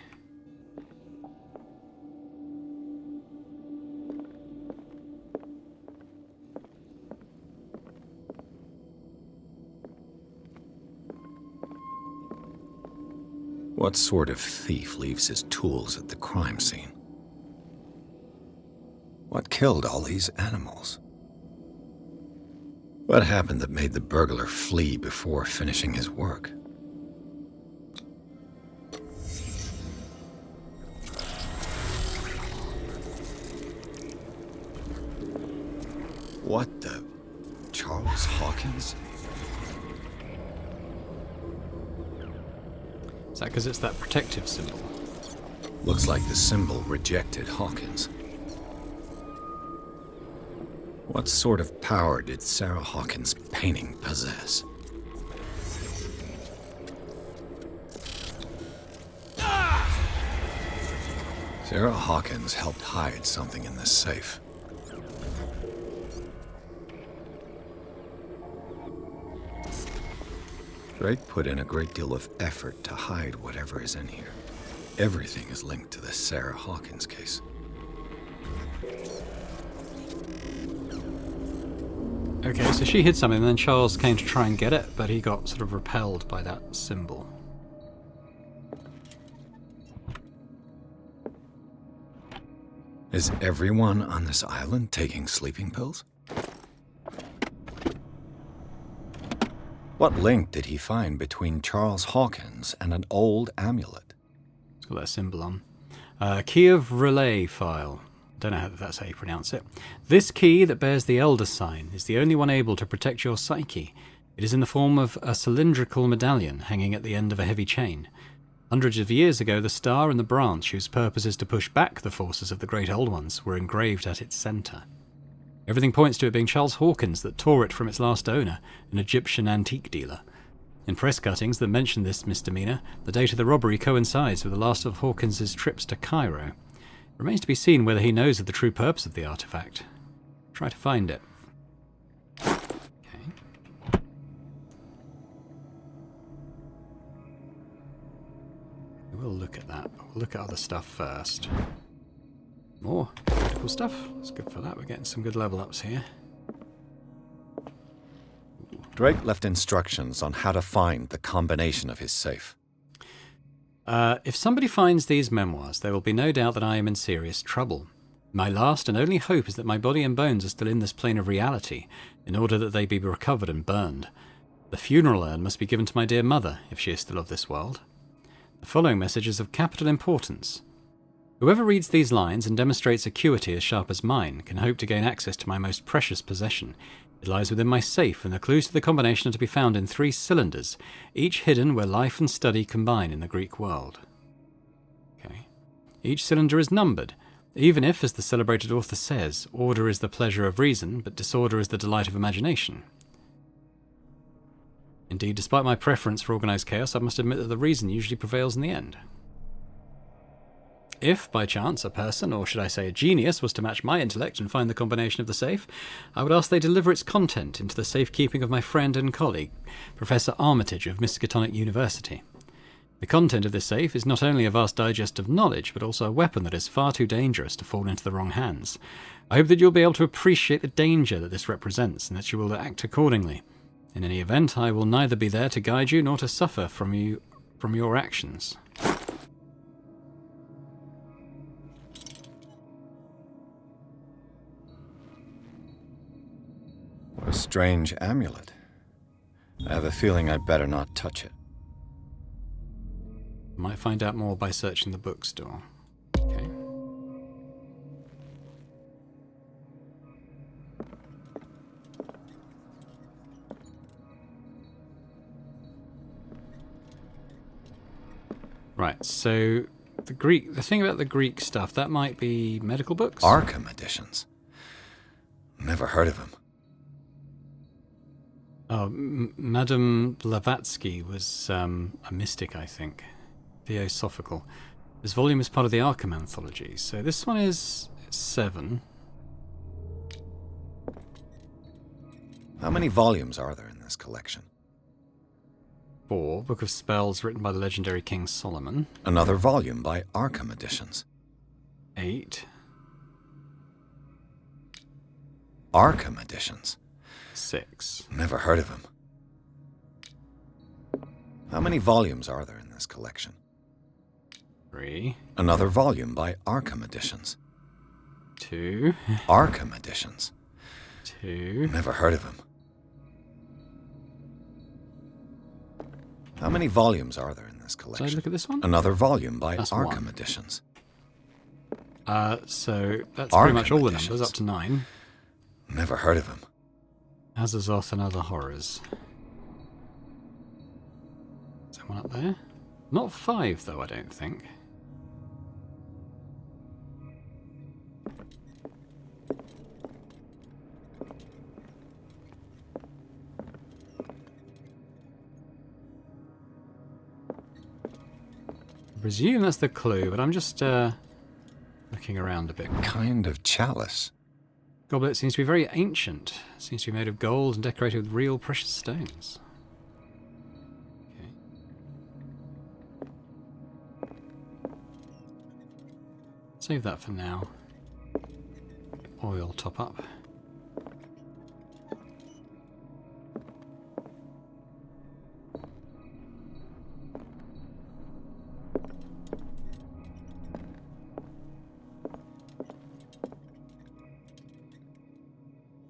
What sort of thief leaves his tools at the crime scene? What killed all these animals? What happened that made the burglar flee before finishing his work? What the... Charles Hawkins? Is that because it's that protective symbol? Looks like the symbol rejected Hawkins. What sort of power did Sarah Hawkins' painting possess? Sarah Hawkins helped hide something in this safe. Drake put in a great deal of effort to hide whatever is in here. Everything is linked to the Sarah Hawkins case. Okay, so she hid something, and then Charles came to try and get it, but he got sort of repelled by that symbol. Is everyone on this island taking sleeping pills? What link did he find between Charles Hawkins and an old amulet? It's got that symbol on. Key of relay file. Don't know if that's how you pronounce it. This key that bears the Elder sign is the only one able to protect your psyche. It is in the form of a cylindrical medallion hanging at the end of a heavy chain. Hundreds of years ago, the star and the branch, whose purpose is to push back the forces of the Great Old Ones, were engraved at its centre. Everything points to it being Charles Hawkins that tore it from its last owner, an Egyptian antique dealer. In press cuttings that mention this misdemeanour, the date of the robbery coincides with the last of Hawkins's trips to Cairo. It remains to be seen whether he knows of the true purpose of the artefact. Try to find it. Okay. We'll look at that, but we'll look at other stuff first. More critical stuff. That's good for that. We're getting some good level ups here. Drake left instructions on how to find the combination of his safe. If somebody finds these memoirs, there will be no doubt that I am in serious trouble. My last and only hope is that my body and bones are still in this plane of reality, in order that they be recovered and burned. The funeral urn must be given to my dear mother, if she is still of this world. The following message is of capital importance. Whoever reads these lines and demonstrates acuity as sharp as mine can hope to gain access to my most precious possession. It lies within my safe, and the clues to the combination are to be found in 3 cylinders, each hidden where life and study combine in the Greek world. Okay. Each cylinder is numbered, even if, as the celebrated author says, order is the pleasure of reason, but disorder is the delight of imagination. Indeed, despite my preference for organised chaos, I must admit that the reason usually prevails in the end. If, by chance, a person, or should I say a genius, was to match my intellect and find the combination of the safe, I would ask they deliver its content into the safekeeping of my friend and colleague, Professor Armitage of Miskatonic University. The content of this safe is not only a vast digest of knowledge, but also a weapon that is far too dangerous to fall into the wrong hands. I hope that you'll be able to appreciate the danger that this represents, and that you will act accordingly. In any event, I will neither be there to guide you nor to suffer from your actions. What a strange amulet. I have a feeling I'd better not touch it. Might find out more by searching the bookstore. Okay. Right, so the thing about the Greek stuff, that might be medical books? Arkham editions. Never heard of him. Oh, Madame Blavatsky was a mystic, I think. Theosophical. This volume is part of the Arkham anthology, so this one is 7. How many volumes are there in this collection? 4. Book of Spells written by the legendary King Solomon. Another volume by Arkham Editions. 8. Arkham Editions. 6. Never heard of him. How many volumes are there in this collection? 3. Another volume by Arkham Editions. 2. Arkham Editions. 2. Never heard of him. How many volumes are there in this collection? Did I look at this one? Another volume by That's Arkham 1. Editions. So that's Arkham pretty much all the Editions. numbers, up to 9. Never heard of him. Azazoth and Other Horrors. Is there one up there? Not 5, though, I don't think. I presume that's the clue, but I'm just looking around a bit. Kind of chalice. Goblet seems to be very ancient. Seems to be made of gold and decorated with real precious stones. Okay. Save that for now. Oil top up.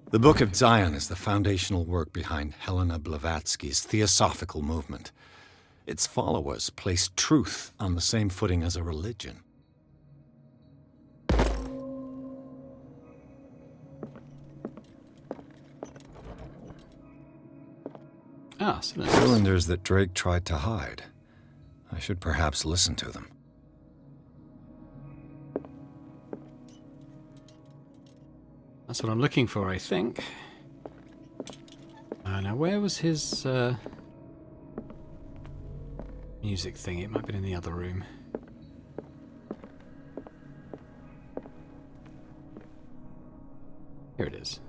The Book of Zion is the foundational work behind Helena Blavatsky's theosophical movement. Its followers place truth on the same footing as a religion. Ah, cylinders. Cylinders that Drake tried to hide. I should perhaps listen to them. That's what I'm looking for, I think. Now, where was his music thing? It might have been in the other room. Here it is.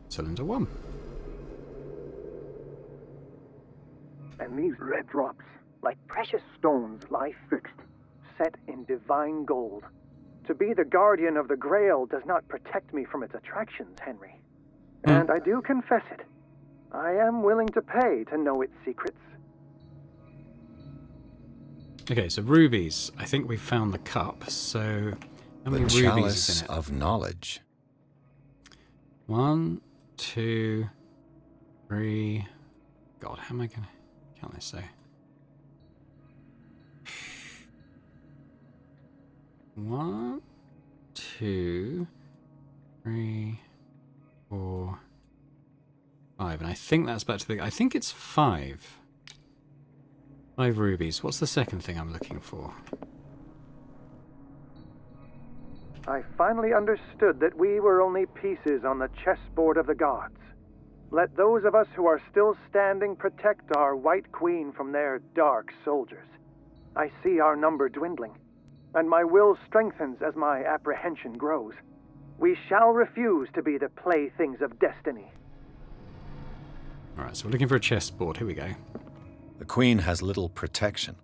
Cylinder 1. And these red drops, like precious stones, lie fixed, set in divine gold. To be the guardian of the Grail does not protect me from its attractions, Henry. And I do confess it. I am willing to pay to know its secrets. Okay, so rubies. I think we found the cup, so how many The rubies chalice is in it? of knowledge. 1, 2, 3. God, how am I gonna count this? Say 1, 2, 3, 4, 5, and I think that's back to the. I think it's 5. 5 rubies. What's the second thing I'm looking for? I finally understood that we were only pieces on the chessboard of the gods. Let those of us who are still standing protect our White Queen from their dark soldiers. I see our number dwindling, and my will strengthens as my apprehension grows. We shall refuse to be the playthings of destiny. Alright, so we're looking for a chessboard. Here we go. The Queen has little protection.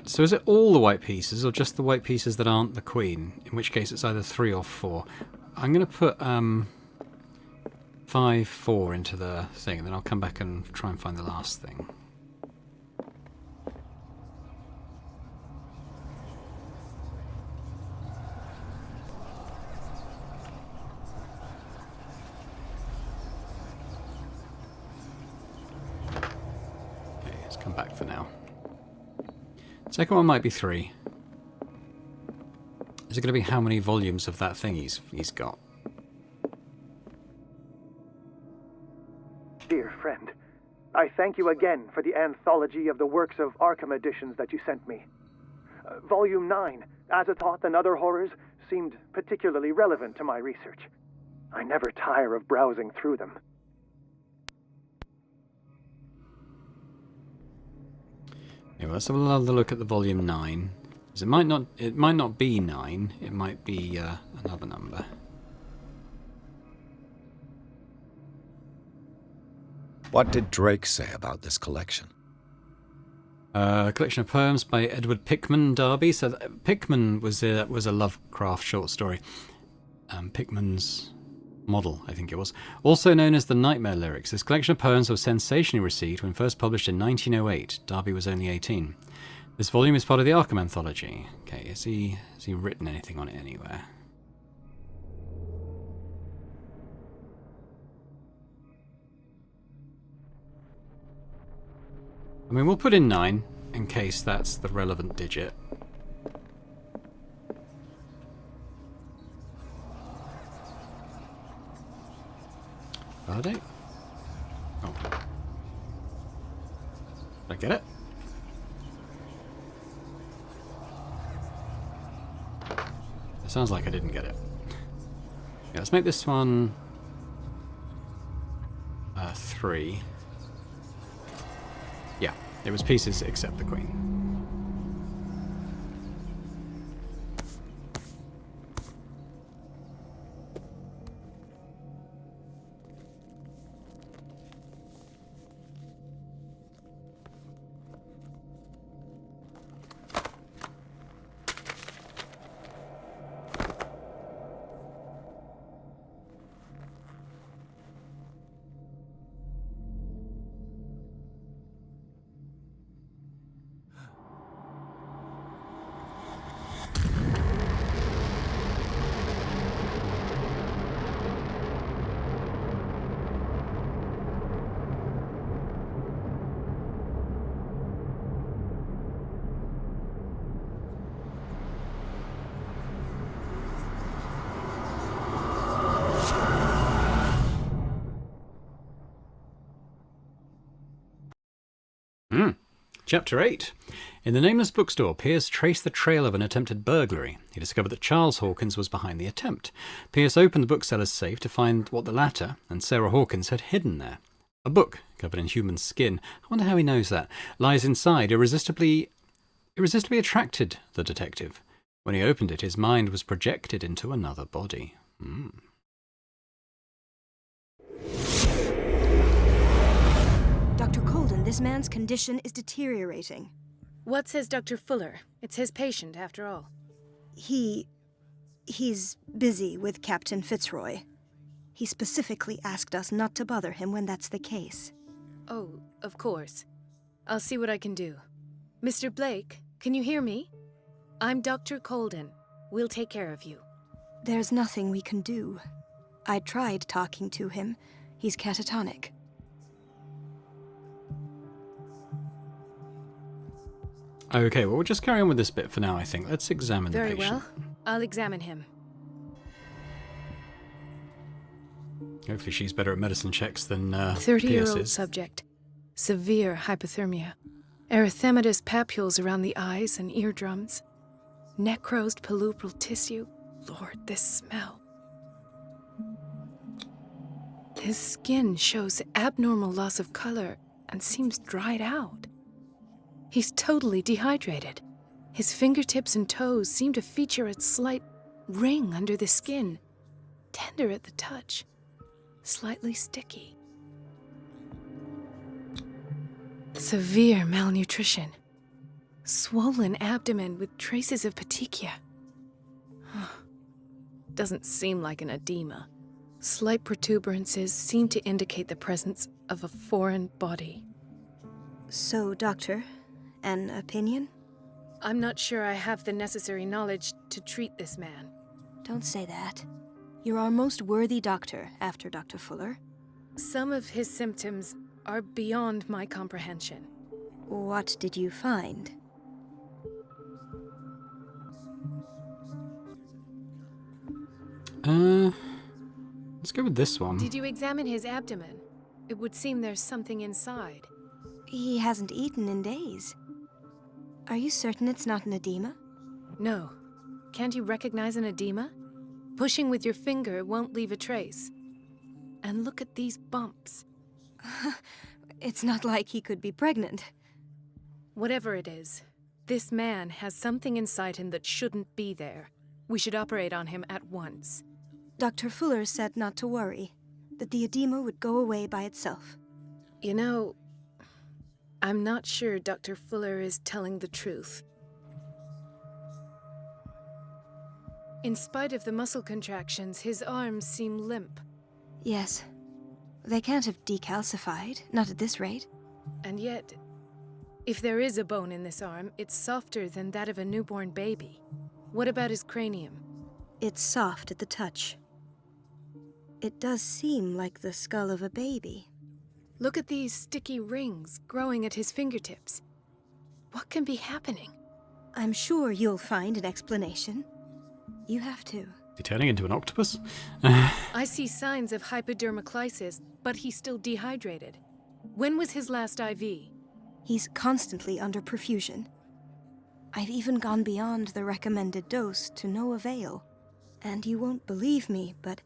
So is it all the white pieces, or just the white pieces that aren't the Queen? In which case it's either 3 or 4. I'm going to put 5, 4 into the thing, and then I'll come back and try and find the last thing. Okay, let's come back for now. Second one might be 3. Is it going to be how many volumes of that thing he's got? Dear friend, I thank you again for the anthology of the works of Arkham editions that you sent me. Volume 9, Azathoth and Other Horrors, seemed particularly relevant to my research. I never tire of browsing through them. Okay, well, let's have another look at the volume 9. 'Cause it might not be 9. It might be another number. What did Drake say about this collection? A collection of poems by Edward Pickman Darby. So Pickman was a Lovecraft short story. Pickman's model, I think it was. Also known as the Nightmare Lyrics. This collection of poems was sensationally received when first published in 1908. Darby was only 18. This volume is part of the Arkham anthology. Okay, has he written anything on it anywhere? I mean, we'll put in 9 in case that's the relevant digit. Validate. Oh. Did I get it? It sounds like I didn't get it. Yeah, let's make this one 3. Yeah, it was pieces except the queen. Chapter 8. In the nameless bookstore, Pierce traced the trail of an attempted burglary. He discovered that Charles Hawkins was behind the attempt. Pierce opened the bookseller's safe to find what the latter and Sarah Hawkins had hidden there. A book, covered in human skin, I wonder how he knows that, lies inside, irresistibly attracted the detective. When he opened it, his mind was projected into another body. Dr. Colden, this man's condition is deteriorating. What says Dr. Fuller? It's his patient, after all. He's busy with Captain Fitzroy. He specifically asked us not to bother him when that's the case. Oh, of course. I'll see what I can do. Mr. Blake, can you hear me? I'm Dr. Colden. We'll take care of you. There's nothing we can do. I tried talking to him. He's catatonic. Okay, well, we'll just carry on with this bit for now, I think. Let's examine the patient. Very well. I'll examine him. Hopefully she's better at medicine checks than 30-year-old is. subject. Severe hypothermia. Erythematous papules around the eyes and eardrums. Necrosed palpebral tissue. Lord, this smell. His skin shows abnormal loss of color and seems dried out. He's totally dehydrated. His fingertips and toes seem to feature a slight ring under the skin. Tender at the touch. Slightly sticky. Severe malnutrition. Swollen abdomen with traces of petechia. Doesn't seem like an edema. Slight protuberances seem to indicate the presence of a foreign body. So, Doctor, an opinion? I'm not sure I have the necessary knowledge to treat this man. Don't say that. You're our most worthy doctor after Dr. Fuller. Some of his symptoms are beyond my comprehension. What did you find? Let's go with this one. Did you examine his abdomen? It would seem there's something inside. He hasn't eaten in days. Are you certain it's not an edema? No. Can't you recognize an edema? Pushing with your finger won't leave a trace. And look at these bumps. It's not like he could be pregnant. Whatever it is, this man has something inside him that shouldn't be there. We should operate on him at once. Dr. Fuller said not to worry, that the edema would go away by itself. You know, I'm not sure Dr. Fuller is telling the truth. In spite of the muscle contractions, his arms seem limp. Yes. They can't have decalcified, not at this rate. And yet, if there is a bone in this arm, it's softer than that of a newborn baby. What about his cranium? It's soft at the touch. It does seem like the skull of a baby. Look at these sticky rings growing at his fingertips. What can be happening? I'm sure you'll find an explanation. You have to. Is he turning into an octopus? I see signs of hypodermoclysis, but he's still dehydrated. When was his last IV? He's constantly under perfusion. I've even gone beyond the recommended dose to no avail. And you won't believe me, but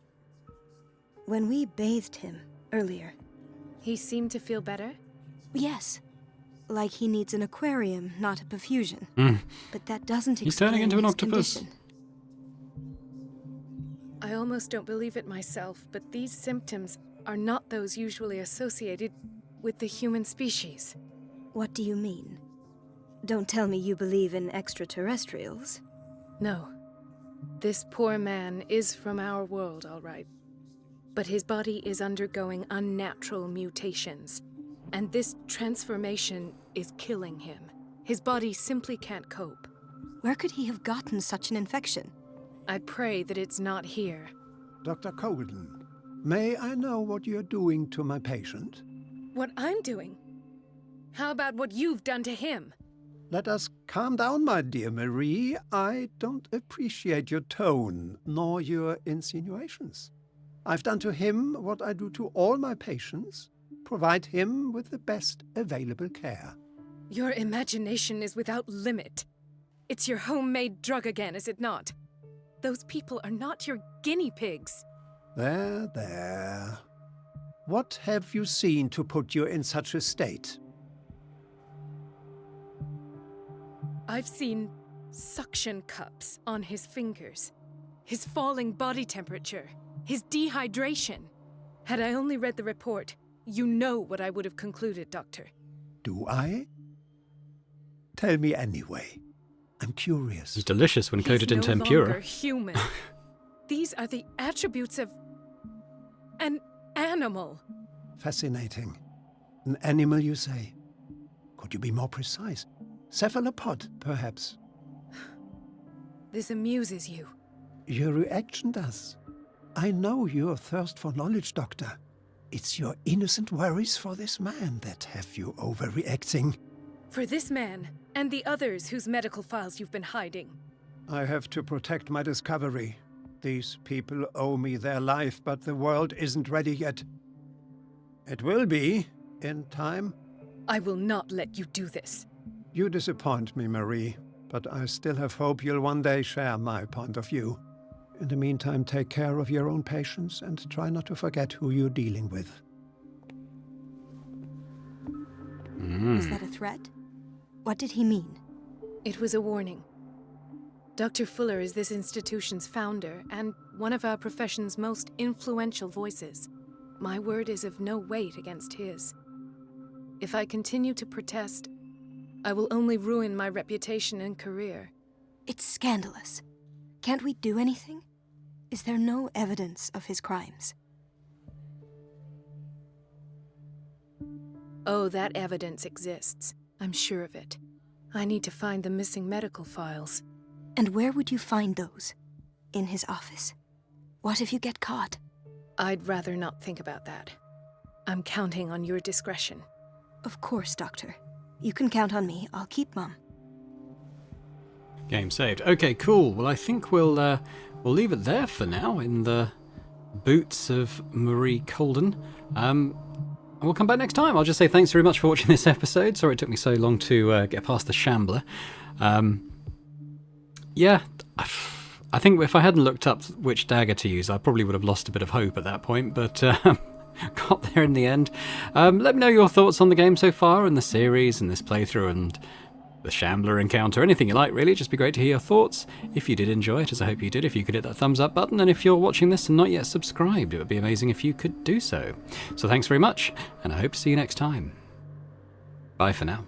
when we bathed him earlier... He seemed to feel better? Yes. Like he needs an aquarium, not a perfusion. But that doesn't He's explain turning into an his octopus. condition. I almost don't believe it myself, but these symptoms are not those usually associated with the human species. What do you mean? Don't tell me you believe in extraterrestrials. No. This poor man is from our world, all right. But his body is undergoing unnatural mutations. And this transformation is killing him. His body simply can't cope. Where could he have gotten such an infection? I pray that it's not here. Dr. Colden, may I know what you're doing to my patient? What I'm doing? How about what you've done to him? Let us calm down, my dear Marie. I don't appreciate your tone, nor your insinuations. I've done to him what I do to all my patients. Provide him with the best available care. Your imagination is without limit. It's your homemade drug again, is it not? Those people are not your guinea pigs. There, there. What have you seen to put you in such a state? I've seen suction cups on his fingers, his falling body temperature, his dehydration. Had I only read the report, you know what I would have concluded, Doctor. Do I? Tell me anyway. I'm curious. It's delicious when coated in He's no tempura. longer human. These are the attributes of an animal. Fascinating. An animal, you say? Could you be more precise? Cephalopod, perhaps? This amuses you. Your reaction does. I know your thirst for knowledge, Doctor. It's your innocent worries for this man that have you overreacting. For this man, and the others whose medical files you've been hiding. I have to protect my discovery. These people owe me their life, but the world isn't ready yet. It will be, in time. I will not let you do this. You disappoint me, Marie, but I still have hope you'll one day share my point of view. In the meantime, take care of your own patients and try not to forget who you're dealing with. Is that a threat? What did he mean? It was a warning. Dr. Fuller is this institution's founder and one of our profession's most influential voices. My word is of no weight against his. If I continue to protest, I will only ruin my reputation and career. It's scandalous. Can't we do anything? Is there no evidence of his crimes? Oh, that evidence exists. I'm sure of it. I need to find the missing medical files. And where would you find those? In his office? What if you get caught? I'd rather not think about that. I'm counting on your discretion. Of course, Doctor. You can count on me. I'll keep mum. Game saved. Okay, cool. Well, I think we'll leave it there for now in the boots of Marie Colden. And we'll come back next time. I'll just say thanks very much for watching this episode. Sorry it took me so long to get past the Shambler. Yeah, I think if I hadn't looked up which dagger to use, I probably would have lost a bit of hope at that point, but got there in the end. Let me know your thoughts on the game so far, and the series, and this playthrough, and the Shambler encounter, anything you like, really. It'd just be great to hear your thoughts. If you did enjoy it, as I hope you did, if you could hit that thumbs up button, and if you're watching this and not yet subscribed, it would be amazing if you could do so. So thanks very much, and I hope to see you next time. Bye for now.